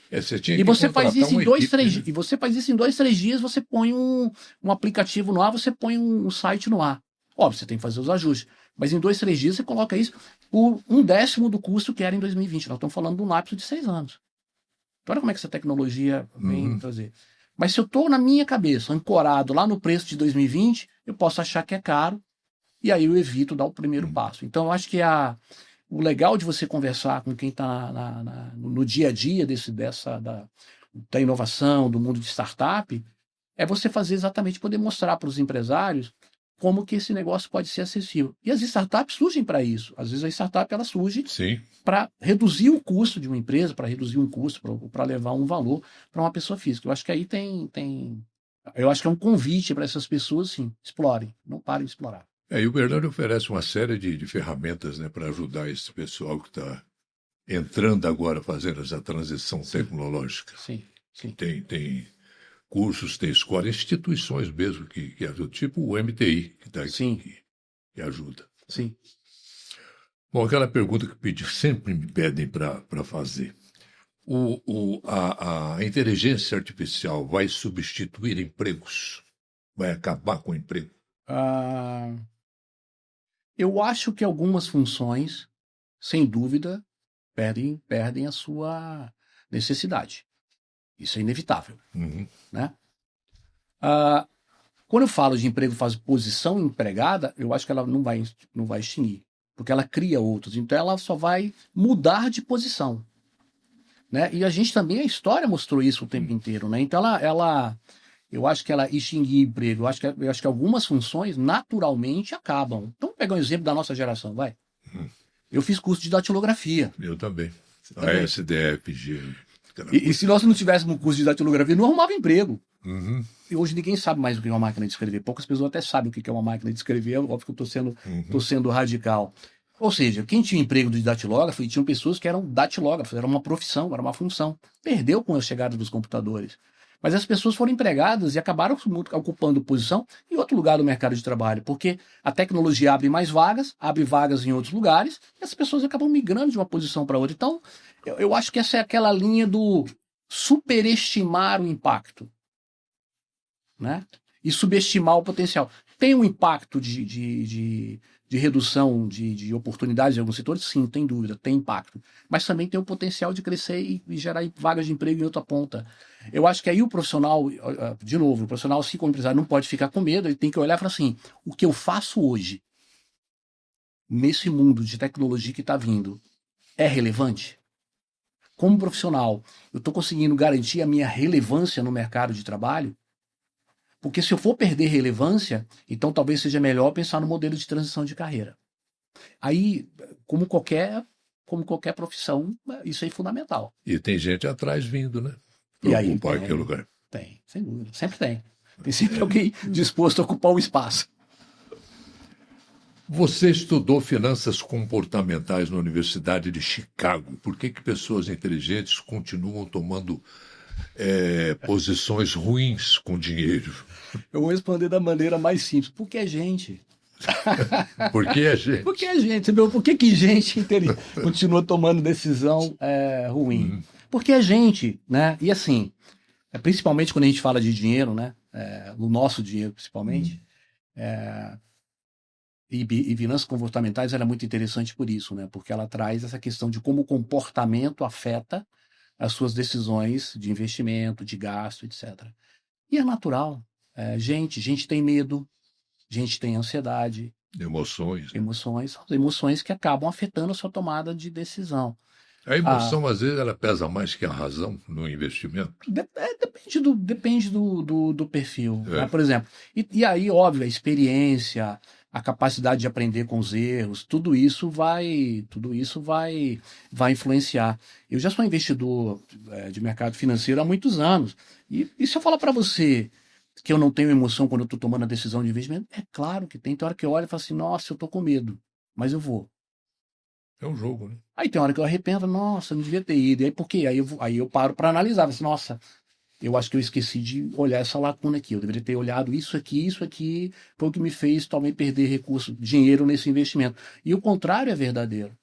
e você faz isso em 2, 3 dias. E você faz isso em 2, 3 dias, você põe um aplicativo no ar, você põe um site no ar. Óbvio, você tem que fazer os ajustes. Mas em 2, 3 dias você coloca isso por 1/10 do custo que era em 2020. Nós estamos falando de um lapso de 6 anos. Então, olha como é que essa tecnologia vem trazer. Mas se eu estou na minha cabeça, ancorado lá no preço de 2020, eu posso achar que é caro, e aí eu evito dar o primeiro passo. Então, eu acho que o legal de você conversar com quem está no dia a dia da inovação, do mundo de startup, é você fazer exatamente, poder mostrar para os empresários como que esse negócio pode ser acessível. E as startups surgem para isso. Às vezes a startup ela surge para reduzir o custo de uma empresa, para reduzir um custo, para levar um valor para uma pessoa física. Eu acho que aí eu acho que é um convite para essas pessoas, sim, explorem, não parem de explorar. E o Bernardo oferece uma série de ferramentas, né, para ajudar esse pessoal que está entrando agora, fazendo essa transição tecnológica. Sim. Tem cursos, tem escola, instituições mesmo que ajudam, tipo o MTI, que está aqui, que ajuda. Sim. Bom, aquela pergunta que sempre me pedem para fazer. A inteligência artificial vai substituir empregos? Vai acabar com o emprego? Eu acho que algumas funções, sem dúvida, perdem a sua necessidade. Isso é inevitável. Né? Quando eu falo de emprego, faz posição empregada, eu acho que ela não vai extinguir. porque ela cria outros. Então ela só vai mudar de posição, né? E a gente também, a história mostrou isso o tempo inteiro, né? Então eu acho que ela extinguir emprego, eu acho que algumas funções naturalmente acabam. Então vamos pegar um exemplo da nossa geração, vai. Eu fiz curso de datilografia. Eu também. A também. SDFG. E se nós não tivéssemos um curso de datilografia, não arrumava emprego. Uhum. E hoje ninguém sabe mais o que é uma máquina de escrever. Poucas pessoas até sabem o que é uma máquina de escrever. Óbvio que eu estou sendo radical. Ou seja, quem tinha emprego de datilógrafo, e tinham pessoas que eram datilógrafos, era uma profissão, era uma função. Perdeu com a chegada dos computadores. Mas as pessoas foram empregadas e acabaram ocupando posição em outro lugar do mercado de trabalho, porque a tecnologia abre mais vagas, abre vagas em outros lugares, e as pessoas acabam migrando de uma posição para outra. Então, eu acho que essa é aquela linha do superestimar o impacto, né? E subestimar o potencial. Tem um impacto de redução de oportunidades em alguns setores? Sim, tem dúvida, tem impacto. Mas também tem o potencial de crescer e gerar vagas de emprego em outra ponta. Eu acho que aí o profissional, de novo, o profissional, se como empresário, não pode ficar com medo, ele tem que olhar e falar assim, o que eu faço hoje, nesse mundo de tecnologia que está vindo, é relevante? Como profissional, eu estou conseguindo garantir a minha relevância no mercado de trabalho? Porque se eu for perder relevância, então talvez seja melhor pensar no modelo de transição de carreira. Aí, como qualquer profissão, isso é fundamental. E tem gente atrás vindo, né? E Para aí, ocupar aquele lugar. Tem, sem dúvida. Sempre tem. Tem sempre alguém disposto a ocupar o espaço. Você estudou finanças comportamentais na Universidade de Chicago. Por que pessoas inteligentes continuam tomando posições ruins com dinheiro? Eu vou responder da maneira mais simples. Porque é gente. Por que a gente? Porque é gente. Por que gente continua tomando decisão ruim? Porque é gente, né? E assim, principalmente quando a gente fala de dinheiro, né? No nosso dinheiro, principalmente. E finanças comportamentais ela é muito interessante por isso, né? Porque ela traz essa questão de como o comportamento afeta as suas decisões de investimento, de gasto, etc. E é natural. Gente tem medo, gente tem ansiedade. Emoções que acabam afetando a sua tomada de decisão. A emoção, às vezes, ela pesa mais que a razão no investimento? Depende do perfil. Né? Por exemplo, e aí, óbvio, a experiência, a capacidade de aprender com os erros, tudo isso vai influenciar. Eu já sou investidor de mercado financeiro há muitos anos. E se eu falar para você que eu não tenho emoção quando eu estou tomando a decisão de investimento, é claro que tem. Tem hora que eu olho e falo assim, nossa, eu estou com medo, mas eu vou. É um jogo, né? Aí tem hora que eu arrependo, nossa, não devia ter ido. E aí por quê? Aí eu paro para analisar, assim, nossa, eu acho que eu esqueci de olhar essa lacuna aqui. Eu deveria ter olhado isso aqui foi o que me fez também perder recurso, dinheiro nesse investimento. E o contrário é verdadeiro.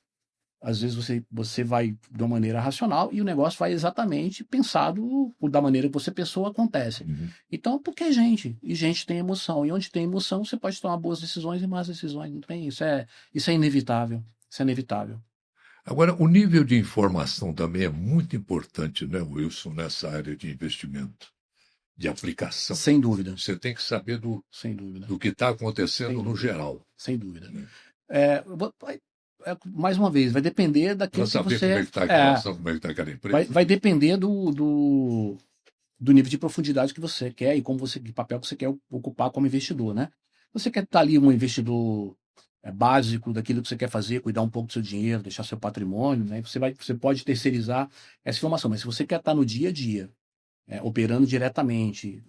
Às vezes você vai de uma maneira racional e o negócio vai exatamente pensado da maneira que você pensou, acontece. Então, porque é gente, e gente tem emoção. E onde tem emoção, você pode tomar boas decisões e más decisões. Não tem, isso é inevitável. Isso é inevitável. Agora, o nível de informação também é muito importante, né, Wilson, nessa área de investimento, de aplicação. Sem dúvida. Você tem que saber Sem dúvida. do que está acontecendo no geral. Sem dúvida. Mais uma vez, vai depender daquilo que você... Para saber como é que está aquela ação, como é que está aquela empresa. Vai depender do nível de profundidade que você quer e que papel que você quer ocupar como investidor, né? Você quer estar ali um investidor básico daquilo que você quer fazer, cuidar um pouco do seu dinheiro, deixar seu patrimônio, né? Você pode terceirizar essa informação, mas se você quer estar no dia a dia, operando diretamente,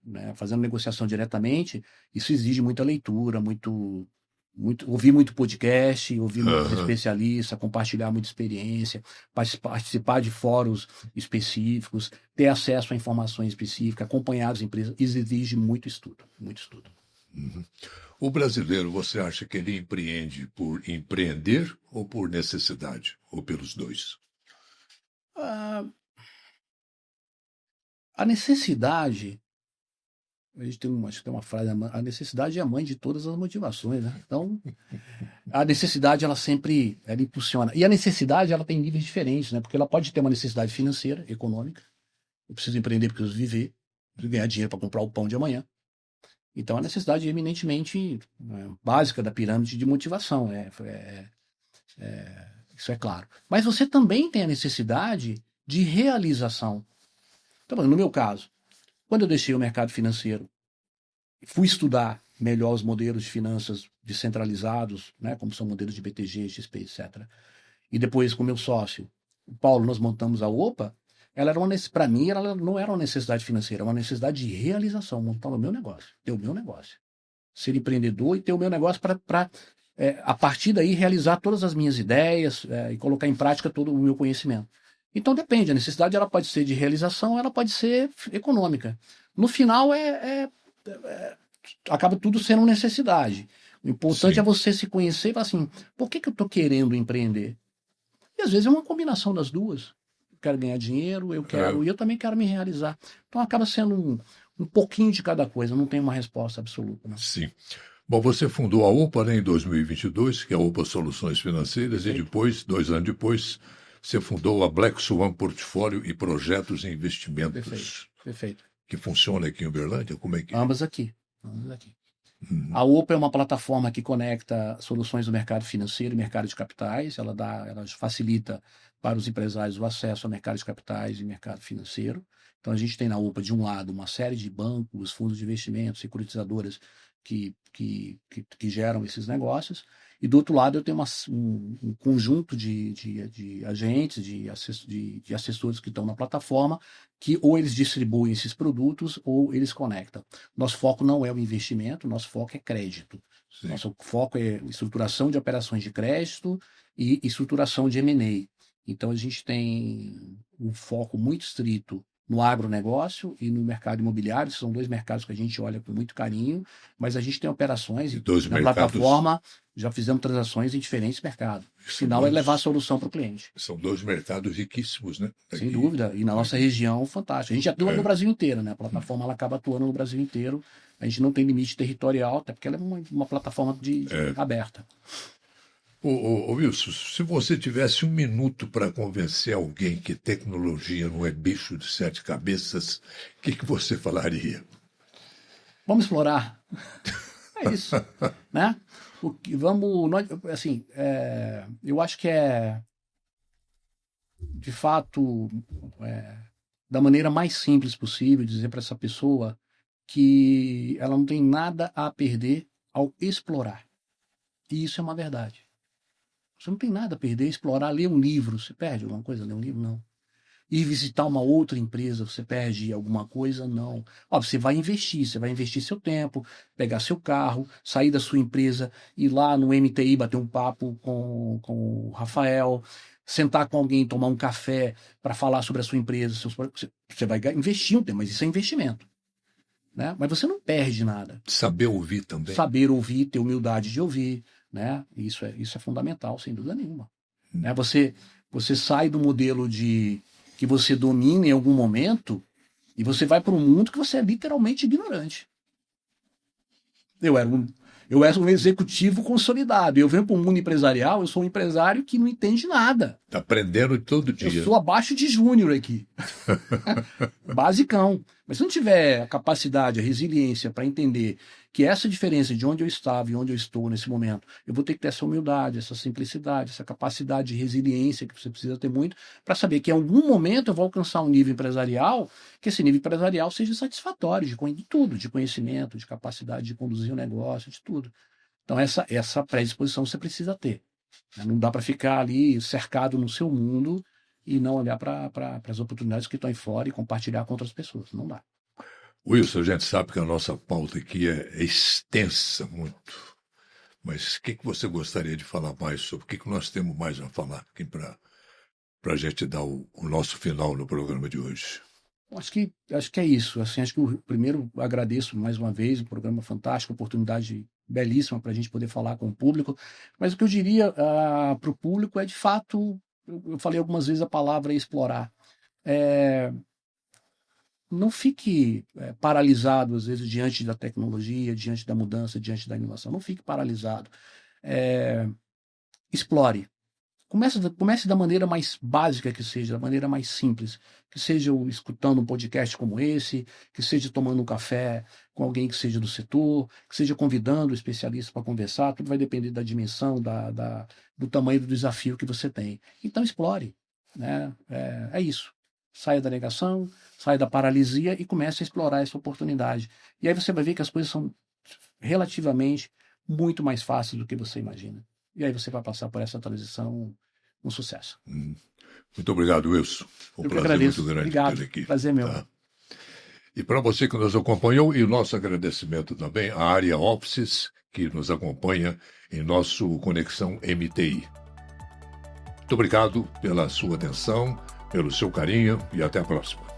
né, fazendo negociação diretamente, isso exige muita leitura, ouvir muito podcast, ouvir muitos especialistas, compartilhar muita experiência, participar de fóruns específicos, ter acesso a informações específicas, acompanhar as empresas, isso exige muito estudo, muito estudo. O brasileiro, você acha que ele empreende por empreender ou por necessidade? Ou pelos dois? A necessidade... acho que tem uma frase, a necessidade é a mãe de todas as motivações, né? Então, a necessidade, ela impulsiona. E a necessidade, ela tem níveis diferentes, né? Porque ela pode ter uma necessidade financeira, econômica. Eu preciso empreender porque eu preciso viver, preciso ganhar dinheiro para comprar o pão de amanhã. Então, a necessidade eminentemente básica da pirâmide de motivação, isso é claro. Mas você também tem a necessidade de realização. Então, no meu caso, quando eu deixei o mercado financeiro, fui estudar melhor os modelos de finanças descentralizados, né, como são modelos de BTG, XP, etc. E depois, com meu sócio, o Paulo, nós montamos a OPA. Para mim, ela não era uma necessidade financeira, era uma necessidade de realização, montar o meu negócio, ter o meu negócio. Ser empreendedor e ter o meu negócio para, a partir daí, realizar todas as minhas ideias e colocar em prática todo o meu conhecimento. Então, depende, a necessidade ela pode ser de realização, ela pode ser econômica. No final, acaba tudo sendo necessidade. O importante é você se conhecer e falar assim, por que eu estou querendo empreender? E às vezes é uma combinação das duas. Eu quero ganhar dinheiro, e eu também quero me realizar. Então acaba sendo um pouquinho de cada coisa, não tem uma resposta absoluta. Né? Sim. Bom, você fundou a OPA, né, em 2022, que é a OPA Soluções Financeiras, e depois, 2 anos depois, você fundou a Black Swan Portfólio e Projetos e Investimentos. Perfeito. Que funciona aqui em Uberlândia? Como é que é? Ambas aqui. A OPA é uma plataforma que conecta soluções do mercado financeiro e mercado de capitais. Ela facilita para os empresários o acesso ao mercado de capitais e mercado financeiro. Então, a gente tem na OPA, de um lado, uma série de bancos, fundos de investimento, securitizadoras que geram esses negócios. E, do outro lado, eu tenho um conjunto de agentes, de assessores que estão na plataforma, que ou eles distribuem esses produtos ou eles conectam. Nosso foco não é o investimento, nosso foco é crédito. Sim. Nosso foco é estruturação de operações de crédito e estruturação de M&A. Então, a gente tem um foco muito estrito no agronegócio e no mercado imobiliário. São 2 mercados que a gente olha com muito carinho, mas a gente tem operações na plataforma, já fizemos transações em diferentes mercados. O final é levar a solução para o cliente. São 2 mercados riquíssimos, né? Sem dúvida. E na nossa região, fantástico. A gente atua no Brasil inteiro, né? A plataforma ela acaba atuando no Brasil inteiro. A gente não tem limite territorial, até porque ela é uma plataforma aberta. Wilson, se você tivesse 1 minuto para convencer alguém que tecnologia não é bicho de 7 cabeças, o que você falaria? Vamos explorar. É isso, né? Eu acho que de fato, da maneira mais simples possível, dizer para essa pessoa que ela não tem nada a perder ao explorar. E isso é uma verdade. Você não tem nada a perder, explorar, ler um livro. Você perde alguma coisa ler um livro? Não. Ir visitar uma outra empresa, você perde alguma coisa? Não. Você vai investir seu tempo, pegar seu carro, sair da sua empresa, ir lá no MTI, bater um papo com o Rafael, sentar com alguém, tomar um café para falar sobre a sua empresa. Você vai investir um tempo, mas isso é investimento. Né? Mas você não perde nada. Saber ouvir também. Saber ouvir, ter humildade de ouvir. Né? Isso é fundamental, sem dúvida nenhuma. Né? Você sai do modelo que você domina em algum momento e você vai para um mundo que você é literalmente ignorante. Eu era um executivo consolidado. Eu venho para o mundo empresarial, eu sou um empresário que não entende nada. Está aprendendo todo dia. Eu sou abaixo de júnior aqui. Basicão. Mas se não tiver a capacidade, a resiliência para entender que essa diferença de onde eu estava e onde eu estou nesse momento, eu vou ter que ter essa humildade, essa simplicidade, essa capacidade de resiliência que você precisa ter muito para saber que em algum momento eu vou alcançar um nível empresarial, que esse nível empresarial seja satisfatório de tudo, de conhecimento, de capacidade de conduzir o negócio, de tudo. Então essa predisposição você precisa ter. Não dá para ficar ali cercado no seu mundo e não olhar para as oportunidades que estão aí fora e compartilhar com outras pessoas. Não dá. Wilson, a gente sabe que a nossa pauta aqui é extensa muito, mas o que você gostaria de falar mais sobre? O que nós temos mais a falar aqui para a gente dar o nosso final no programa de hoje? Acho que é isso. Assim, acho que primeiro agradeço mais uma vez, um programa fantástico, oportunidade belíssima para a gente poder falar com o público, mas o que eu diria para o público é, de fato, eu falei algumas vezes a palavra explorar. Não fique paralisado, às vezes, diante da tecnologia, diante da mudança, diante da inovação. Não fique paralisado. Explore. Comece da maneira mais básica que seja, da maneira mais simples. Que seja escutando um podcast como esse, que seja tomando um café com alguém que seja do setor, que seja convidando o especialista para conversar. Tudo vai depender da dimensão, do tamanho do desafio que você tem. Então, explore. Né? É isso. Saia da negação, saia da paralisia e comece a explorar essa oportunidade. E aí você vai ver que as coisas são relativamente muito mais fáceis do que você imagina. E aí você vai passar por essa transição com sucesso. Muito obrigado, Wilson. Foi um prazer agradeço. muito grande Obrigado. ter aqui. Prazer meu. Tá? E para você que nos acompanhou, e o nosso agradecimento também à Área Offices, que nos acompanha em nosso Conexão MTI. Muito obrigado pela sua atenção, pelo seu carinho e até a próxima.